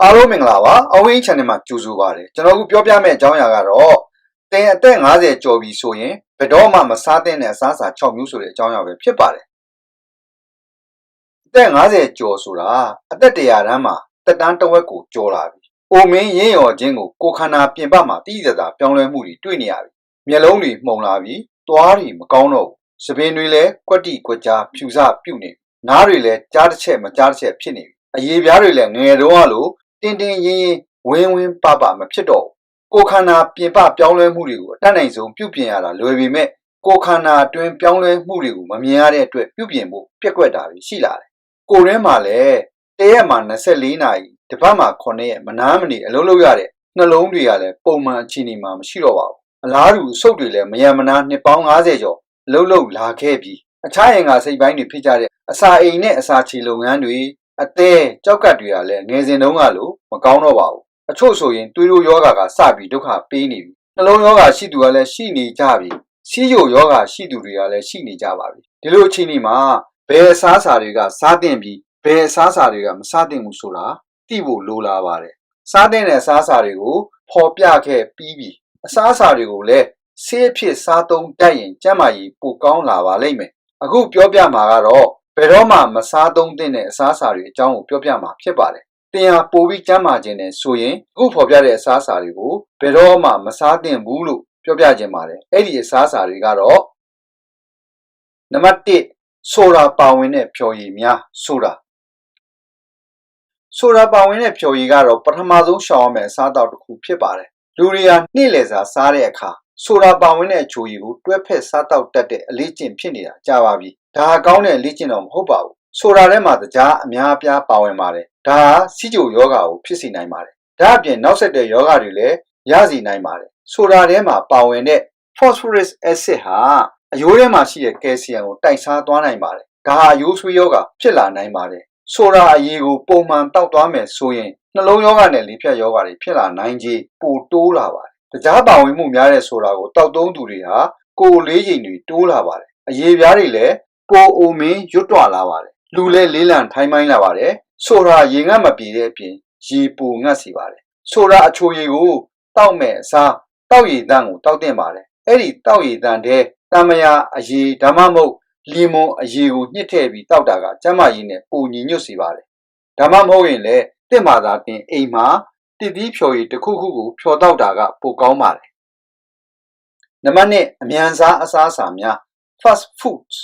အားလုံးမင်္ဂလာပါအဝင်း channel မှာကြိုဆိုပါတယ်ကျွန်တော်အခုပြောပြမယ့်အကြောင်းအရာကတော့တင်အသက်50ကျော်ပြီဆိုရင်ဘယ်တော့မှမစားသင့်တဲ့အစားအစာ6မျိုးဆိုတဲ့အကြောင်းအရာပဲဖြစ်ပါတယ်အသက်50ကျော်ဆိုတာအသက်100တန်းမှာတက်တန်းတစ်ဝက်ကိုကျော်လာပြီ။အိုမင်းရင်းရော်ခြင်းကိုကိုခန္ဓာပြင်ပမှာတိကျတာပြောင်းလဲမှုတွေတွေ့နေရပြီ။မျက်လုံးတွေမှုန်လာပြီ၊သွားတွေမကောင်းတော့ဘူး။စပင်တွေလည်းကွက်တိကွက်ကြားဖြူစပြုတ်နေ။နားတွေလည်းကြားတစ်ချက်မကြားတစ်ချက်ဖြစ်နေပြီ။အရေပြားတွေလည်းငယ်တုန်းကလိုတင်းတင်းရင်းရင်းဝင်းဝင်းပပမဖြစ်တော့ဘူး။ကိုခန္ဓာပြင်ပပြောင်းလဲမှုတွေကိုအတတ်နိုင်ဆုံးပြုပြင်ရတာလွယ်ပေမဲ့ကိုခန္ဓာအတွင်းပြောင်းလဲမှုတွေကိုမမြင်ရတဲ့အတွက်ပြုပြင်ဖို့ပြက်ကွက်တာတွေရှိလာတယ်။ကိုယ်ထဲမှာလည်းတရက်မှာ24နာရီတစ်ပတ်မှာ9ရက်မနားမနေအလုပ်လုပ်ရတဲ့နှလုံးတွေကလည်းပုံမှန်အခြေအနေမှာမရှိတော့ပါဘူး။အလားတူအဆုတ်တွေလည်းမယံမနာနှစ်ပေါင်း50ကျော်အလုပ်လုပ်လာခဲ့ပြီးအခြားရင်ကစိတ်ပိုင်းတွေဖြစ်ကြတဲ့အစာအိမ်နဲ့အစာချေလုပ်ငန်းတွေအသေးကြောက်ကတ်တွေကလည်းငယ်စဉ်တုန်းကလိုမကောင်းတော့ပါဘူး။အချို့ဆိုရင်သွေးတိုးယောဂကစပြီးဒုက္ခပေးနေပြီ။နှလုံးယောဂရှိသူကလည်းရှိနေကြပြီ။စီးချိုယောဂရှိသူတွေကလည်းရှိနေကြပါပြီ။ဒီလိုအခြေအနေမှာဘယ်အစားအစာတွေကစားသင့်ပြီးဘယ်အစားအစာတွေကမစားသင့်ဘူးဆိုတာသိဖို့လိုလာပါတယ်။စားသင့်တဲ့အစားအစာတွေကိုဖော်ပြခဲ့ပြီးပြီ။အစားအစာတွေကိုလည်းဆေးဖြစ်စားသုံးတတ်ရင်ကျန်းမာရေးပိုကောင်းလာပါလိမ့်မယ်။အခုပြောပြမှာကတော့ဘယ်တော့မှမစားသုံးသင့်တဲ့အစားအစာတွေအကြောင်းကိုပြောပြမှာဖြစ်ပါတယ်။တင်ဟာပိုပြီးကျန်းမာခြင်းနဲ့ဆိုရင်အခုဖော်ပြတဲ့အစားအစာတွေကိုဘယ်တော့မှမစားသင့်ဘူးလို့ပြောပြခြင်းပါတယ်။အဲ့ဒီအစားအစာတွေကတော့နံပါတ်1ဆိုတာပါဝင်တဲ့ဖြော်ရည်များဆိုတာပါဝင်တဲ့ဖြော်ရည်ကတော့ပထမဆုံးရှောင်ရမယ့်အစားအသောက်တစ်ခုဖြစ်ပါတယ်။လူတွေကနေ့လည်စာစားတဲ့အခါဆိုတာပါဝင်တဲ့အချိုရည်ကိုတွဲဖက်စားတောက်တတ်တဲ့အလေးကျင့်ဖြစ်နေတာကြာပါပြီ။ဒါကောင်းတဲ့အလေးကျင့်တော့မဟုတ်ပါဘူး။ဆိုတာထဲမှာတကြားအများအပြားပါဝင်ပါတယ်။ဒါဟာစီးကျိုယောဂါကိုဖြစ်စေနိုင်ပါတယ်။ဒါအပြင်နောက်ဆက်တွဲယောဂါတွေလည်းရစေနိုင်ပါတယ်။ဆိုတာထဲမှာပါဝင်တဲ့ phosphorus acid ဟာအရိုးထဲမှာရှိတဲ့ကယ်လ်ဆီယမ်ကိုတိုက်စားသွားနိုင်ပါတယ်။ဒါဟာရိုးဆွေးယောဂါဖြစ်လာနိုင်ပါတယ်။ဆိုတာအရည်ကိုပုံမှန်တောက်သွားမယ်ဆိုရင်နှလုံးယောဂါနဲ့လေဖြတ်ယောဂါတွေဖြစ်လာနိုင်ခြေပိုတိုးလာပါတယ်။တကြားပါဝင်မှုများတဲ့ဆိုတာကိုတောက်သုံးသူတွေဟာကိုယ်လေးချိန်တွေတိုးလာပါတယ်။အရေပြားတွေလည်းပိုအိုမင်းရွတ်တွလာပါတယ်။လူလည်းလေးလံထိုင်းမိုင်းလာပါတယ်။ဆိုတာရေငတ်မပြေတဲ့အပြင်ရေပိုငတ်စေပါတယ်။ဆိုတာအချိုရည်ကိုတောက်မဲ့အစားတောက်ရည်တန်းကိုတောက်တင်ပါတယ်။အဲ့ဒီတောက်ရည်တန်းတဲ့တမယာအရည်ဒါမှမဟုတ်လီမွန်အရည်ကိုညှစ်ထည့်ပြီးတောက်တာကကျန်းမာရေးနဲ့ပိုညီညွတ်စေပါတယ်။ဒါမှမဟုတ်ရင်လည်းတစ်မှသာတင်အိမ်မှာတစ်သီးဖြော်ရည်တစ်ခုခုကိုဖြော်တောက်တာကပိုကောင်းပါတယ်။နံပါတ်2အမြန်စားအစားအစာများ fast foods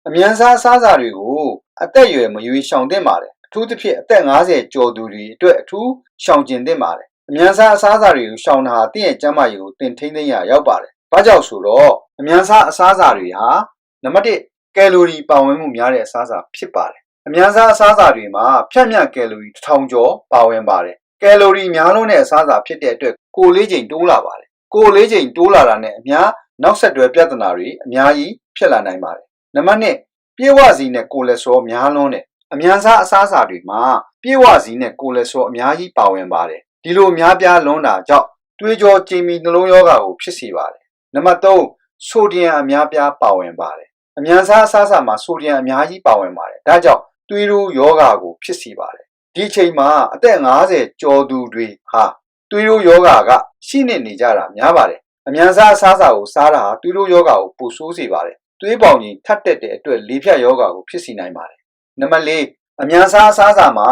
အမြန်စားအစားအစာတွေကိုအသက်အရွယ်မရွေးရှောင်သင့်ပါတယ်။အထူးသဖြင့်အသက်50ကျော်သူတွေအတွက်အထူးရှောင်ကျဉ်သင့်ပါတယ်။အမြန်စားအစားအစာတွေကိုရှောင်တာဟာတင့်ရဲ့ကျန်းမာရေးကိုတင်ထိန်းသိမ်းရရောက်ပါတယ်။ဘာကြောင့်ဆိုတော့အမြန်စားအစားအစာတွေဟာနံပါတ်1ကယ်လိုရီပါဝင်မှုများတဲ့အစားအစာဖြစ်ပါတယ်။အမြန်စားအစားအစာတွေမှာဖြတ်မြတ်ကယ်လိုရီ1000ကျော်ပါဝင်ပါတယ်။ကယ်လိုရီများလုံးတဲ့အစားအစာဖြစ်တဲ့အတွက်ကိုယ်လေးချိန်တိုးလာပါတယ်။ကိုယ်လေးချိန်တိုးလာတာနဲ့အများနောက်ဆက်တွဲပြဿနာတွေအများကြီးဖြစ်လာနိုင်ပါတယ်။နံပါတ်2ပြေဝစီနဲ့ကိုလက်စထရောများလွန်းတဲ့အမြန်စားအစားအစာတွေမှာပြေဝစီနဲ့ကိုလက်စထရောအများကြီးပါဝင်ပါတယ်။ဒီလိုအများပြားလွန်းတာကြောင့်သွေးကြောကြိမ်မီနှလုံးရောဂါကိုဖြစ်စေပါတယ်။နံပါတ်3ဆိုဒီယမ်အများပြားပါဝင်ပါတယ်။အမြန်စားအစားအစာမှာဆိုဒီယမ်အများကြီးပါဝင်ပါတယ်။ဒါကြောင့်သွေးတိုးယောဂါကိုဖြစ်စေပါတယ်။ဒီချိန်မှာအသက်50ကျော်သူတွေဟာသွေးတိုးယောဂါကရှိနေကြတာများပါတယ်။အမြန်စားအစားအစာကိုစားတာဟာသွေးတိုးယောဂါကိုပိုဆိုးစေပါတယ်။သွေးပေါင်ကြီးထပ်တက်တဲ့အတွက်လေဖြတ်ယောဂါကိုဖြစ်စေနိုင်ပါတယ်။နံပါတ်4အမြန်စားအစားအစာမှာ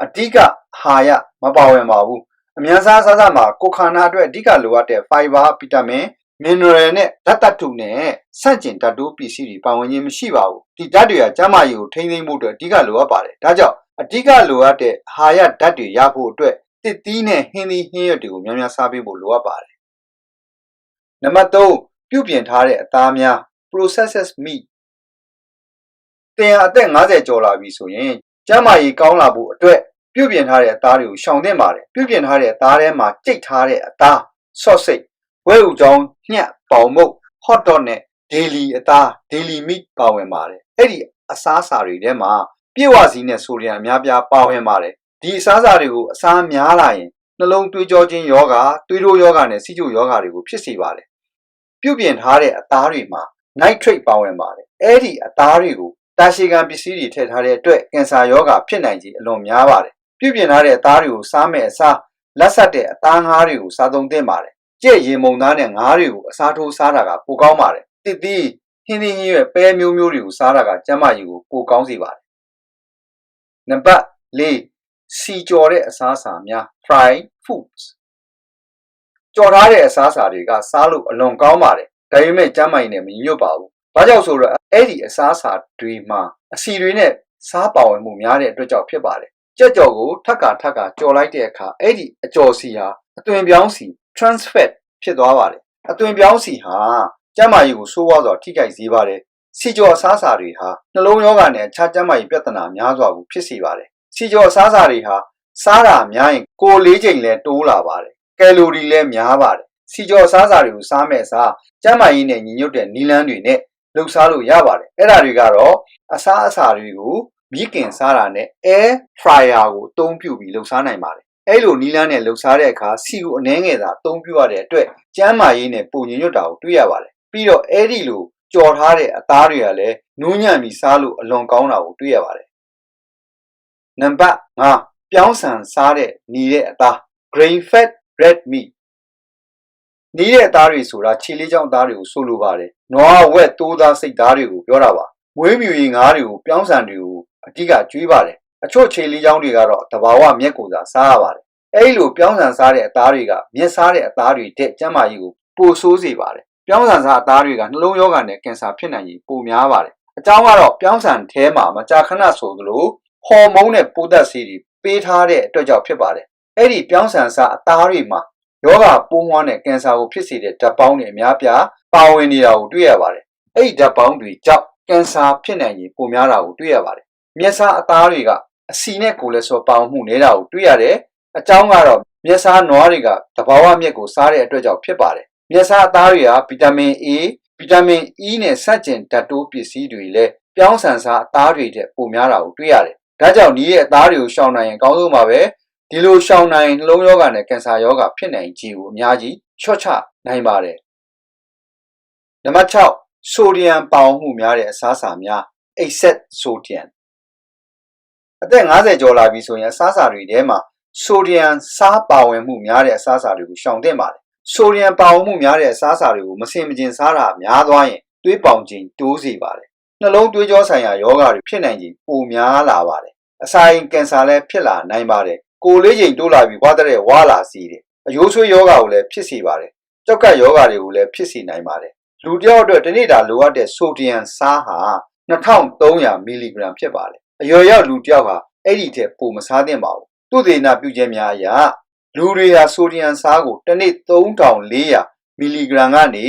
အဓိကဟာရမပါဝင်ပါဘူး။အမြန်စားအစားအစာမှာကိုယ်ခန္ဓာအတွက်အဓိကလိုအပ်တဲ့ fiber ဗီတာမင်မင်နရယ်နဲ့ဓာတ်သတ္တုနဲ့ဆန့်ကျင်ဓာတ်တိုးပစ္စည်းတွေပါဝင်ခြင်းမရှိပါဘူး။ဒီဓာတ်တွေကကျန်းမာရေးကိုထိန်းသိမ်းဖို့အတွက်အဓိကလိုအပ်ပါတယ်။ဒါကြောင့်အဓိကလိုအပ်တဲ့ဟာရဓာတ်တွေရဖို့အတွက်တစ်သီးနဲ့ဟင်းသီးဟင်းရွက်တွေကိုများများစားပေးဖို့လိုအပ်ပါတယ်။နံပါတ်3ပြုပြင်ထားတဲ့အသားများ processed meat တင်အသက်50ကျော်လာပြီဆိုရင်ကျန်းမာရေးကောင်းလာဖို့အတွက်ပြုပြင်ထားတဲ့အသားတွေကိုရှောင်သင့်ပါတယ်။ပြုပြင်ထားတဲ့အသားထဲမှာကြိတ်ထားတဲ့အသား sausageဝဲဥကြောင်းညှက်ပေါင်မုတ် hot dog နဲ့ daily အသား daily meat ပါဝင်ပါတယ်။အဲ့ဒီအစားအစာတွေထဲမှာပြည့်ဝစီနဲ့ဆိုဒီယမ်အများပြားပါဝင်ပါတယ်။ဒီအစားအစာတွေကိုအစားများလာရင်နှလုံးသွေးကြောခြင်းယောဂါသွေးတိုးယောဂါနဲ့စီးကျိုယောဂါတွေကိုဖြစ်စေပါတယ်။ပြုပြင်ထားတဲ့အသားတွေမှာ nitrate ပါဝင်ပါတယ်။အဲ့ဒီအသားတွေကိုတာရှည်ခံပစ္စည်းတွေထည့်ထားတဲ့အတွက်ကင်ဆာယောဂါဖြစ်နိုင်ခြေအလွန်များပါတယ် ပြုပြင်ထားတဲ့အသားတွေကိုစားမဲ့အစားလက်ဆက်တဲ့အသားငါးတွေကိုစားသုံးသင့်ပါတယ်ကြက်ရေမုန်သားနဲ့ငါးတွေကိုအစားထိုးစားတာကပိုကောင်းပါတယ်တစ်သီးဟင်းသီးဟင်းရွက်ပဲမျိုးမျိုးတွေကိုစားတာကကျန်းမာရေးကိုပိုကောင်းစေပါတယ်နံပါတ်၄စီကြော်တဲ့အစားအစာများ fried foods ကြော်ထားတဲ့အစားအစာတွေကစားလို့အလွန်ကောင်းပါတယ်ဒါပေမဲ့ကျန်းမာရေးနဲ့မညွတ်ပါဘူးဘာကြောင့်ဆိုတော့အဲ့ဒီအစားအစာတွေမှာအဆီတွေနဲ့စားပါဝင်မှုများတဲ့အတွက်ကြောင့်ဖြစ်ပါတယ်ကြက်ကြော်ကိုထပ်ကာကြော်လိုက်တဲ့အခါအဲ့ဒီအကြော်စီဟာအသွင်ပြောင်းစီ trans fat ဖြစ်သွားပါတယ်အသွင်ပြောင်းစီဟာကျန်းမာရေးကိုဆိုးဝါးစွာထိခိုက်စေပါတယ်စီကြော်အစားအစာတွေဟာနှလုံးရောဂါနဲ့အခြားကျန်းမာရေးပြဿနာများစွာကိုဖြစ်စေပါတယ်စီကြော်အစားအစာတွေဟာစားတာများရင်ကိုယ်လေးချိန်လဲတိုးလာပါတယ်ကယ်လိုရီလည်းများပါတယ်စီကြော်အစားအစာတွေကိုစားမဲ့အစားကျန်းမာရေးနဲ့ညီညွတ်တဲ့နီလန်းတွေနဲ့လှုပ်ရှားလို့ရပါတယ်အဲ့ဒါတွေကတော့အစားအစာတွေကိုမိခင်စားတာနဲ့ air fryer ကိုအသုံးပြုပြီးလှုပ်ရှားနိုင်ပါတယ်အဲ့လိုနီလန်းနဲ့လှုပ်ရှားတဲ့အခါစီကိုအနှဲငယ်သာအသုံးပြုရတဲ့အတွက်ကျန်းမာရေးနဲ့ပုံညွတ်တာကိုတွေ့ရပါတယ်ပြီးတော့အဲ့ဒီလိုကြော်ထားတဲ့အသားတွေကလည်းနူးညံ့ပြီးစားလို့အလွန်ကောင်းတာကိုတွေ့ရပါတယ်နံပါတ်5ပြောင်းဆန်စားတဲ့နီတဲ့အသား grain fed red meat နီးတဲ့အသားတွေဆိုတာခြေလေးချောင်းသားတွေကိုဆိုလိုပါတယ်နွားဝက်တိုးသားစိတ်သားတွေကိုပြောတာပါမွေးမြူရေးငါးတွေကိုပြောင်းဆန်တွေကိုအဓိကကျွေးပါတယ်အချို့ခြေလေးချောင်းတွေကတော့တဘာဝမြက်ကိုသာစားရပါတယ်အဲဒီလိုပြောင်းဆန်စားတဲ့အသားတွေကမြက်စားတဲ့အသားတွေတဲ့ကျန်းမာရေးကိုပိုဆိုးစေပါတယ်ပြောင်းဆန်စားအသားတွေကနှလုံးရောဂါနဲ့ကင်ဆာဖြစ်နိုင်ရင်ပိုများပါတယ်အကြောင်းကတော့ပြောင်းဆန်ထဲမှာမကြာခဏဆိုသလိုဟော်မုန်းနဲ့ပိုးသက်ဆေးတွေပေးထားတဲ့အတွက်ကြောင့်ဖြစ်ပါတယ်အဲ့ဒီပြောင်းဆန်စားအသားတွေမှာယောဂပိုးမွှားနဲ့ကင်ဆာကိုဖြစ်စေတဲ့ဓာတ်ပေါင်းတွေအများပြားပါဝင်နေတာကိုတွေ့ရပါတယ်အဲ့ဒီဓာတ်ပေါင်းတွေကြောင့်ကင်ဆာဖြစ်နိုင်ရင်ပိုများတာကိုတွေ့ရပါတယ်မျက်စားအသားတွေကအဆီနဲ့ကိုလက်ဆောပါဝင်မှုနေတာကိုတွေ့ရတယ်အကြောင်းကတော့မျက်စားနွားတွေကတဘာဝမြက်ကိုစားတဲ့အတွက်ကြောင့်ဖြစ်ပါတယ်မျက်စားအသားတွေကဗီတာမင် A ဗီတာမင် E နဲ့ဆန့်ကျင်ဓာတ်တိုးပစ္စည်းတွေလည်းပြောင်းဆန်စားအသားတွေတဲ့ပိုများတာကိုတွေ့ရတယ်ဒါကြောင့်ဒီရဲ့အသားတွေကိုရှောင်နိုင်ရင်အကောင်းဆုံးပါပဲဒီလိုရှောင်နိုင်နှလုံးရောဂါနဲ့ကင်ဆာရောဂါဖြစ်နိုင်ခြေကိုအများကြီးချော့ချနိုင်ပါတယ်နံပါတ်6ဆိုဒီယမ်ပါဝင်မှုများတဲ့အစားအစာများ excess sodium အသက်50ကျော်လာပြီဆိုရင်အစားအစာတွေထဲမှာဆိုဒီယမ်စားပါဝင်မှုများတဲ့အစားအစာတွေကိုရှောင်သင့်ပါတယ်ဆိုဒီယမ်ပါဝင်မှုများတဲ့အစားအစာတွေကိုမစင်မကျင်စားတာများသွားရင်သွေးပေါင်ခြင်းတိုးစေပါတယ်နှလုံးသွေးကြောဆိုင်ရာယောဂါတွေဖြစ်နိုင်ခြင်းပိုများလာပါတယ်အစာအိမ်ကင်ဆာလည်းဖြစ်လာနိုင်ပါတယ်ကိုယ်လေးချိန်တိုးလာပြီးဝါတဲ့ဝါလာစီတယ်အယိုးဆွေးယောဂါကိုလည်းဖြစ်စေပါတယ်ကြောက်ကပ်ယောဂါတွေကိုလည်းဖြစ်စေနိုင်ပါတယ်လူတစ်ယောက်အတွက်တစ်နေ့တာလိုအပ်တဲ့ဆိုဒီယမ်စားဟာ2300မီလီဂရမ်ဖြစ်ပါတယ်အရွယ်ရောက်လူတစ်ယောက်ဟာအဲ့ဒီထက်ပိုမစားသင့်ပါဘူးသူသေနာပြုခြင်းများအရာလူတွေဟာဆိုဒီယမ်စားကိုတစ်နေ့3400မီလီဂရမ်ကနေ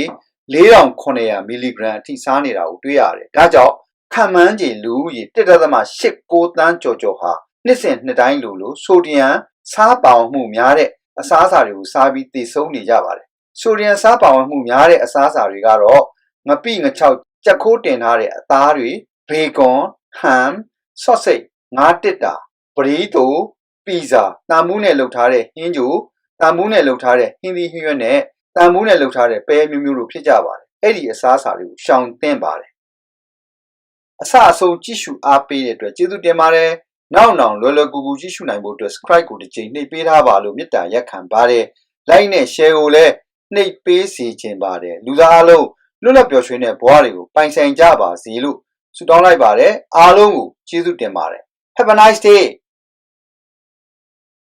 4900မီလီဂရမ်အထိစားနေတာကိုတွေ့ရတယ်ဒါကြောင့်ခံမှန်းခြေလူဦးရေ1.89သန်းကျော်ဟာနှစ်စဉ်နှစ်တိုင်းလိုဆိုဒီယမ်စားပါဝင်မှုများတဲ့အစားအစာတွေကိုစားပြီးသေဆုံးနေကြပါတယ်ဆိုဒီယမ်စားပါဝင်မှုများတဲ့အစားအစာတွေကတော့ငပိငချောက်ကြက်ခိုးတင်ထားတဲ့အသားတွေဘေကွန်ဟမ်ဆော့ဆိတ်ငါးတစ်တာပရီးတိုပီဇာတန်မူးနဲ့လုပ်ထားတဲ့ဟင်းကြိုတန်မူးနဲ့လုပ်ထားတဲ့ဟင်းသီးဟင်းရွက်နဲ့တန်မူးနဲ့လုပ်ထားတဲ့ပဲမျိုးမျိုးတို့ဖြစ်ကြပါတယ်အဲ့ဒီအစားအစာတွေကိုရှောင်သင့်ပါတယ်အစအဆုံးကြည့်ရှုအားပေးတဲ့အတွက်ကျေးဇူးတင်ပါတယ်နောက်လွယ်လွယ်ကူကူကြည့်ရှုနိုင်ဖို့အတွက် subscribe ကိုတစ်ချိန်နှိပ်ပေးထားပါလို့မေတ္တာရက်ခံပါတယ် like နဲ့ share ကိုလည်းနှိပ်ပေးစီခြင်းပါတယ်လူသားအလုံးလွတ်လပ်ပျော်ရွှင်တဲ့ဘဝတွေကိုပိုင်ဆိုင်ကြပါစေလို့ဆုတောင်းလိုက်ပါတယ်အားလုံးကိုကျေးဇူးတင်ပါတယ် Have a nice day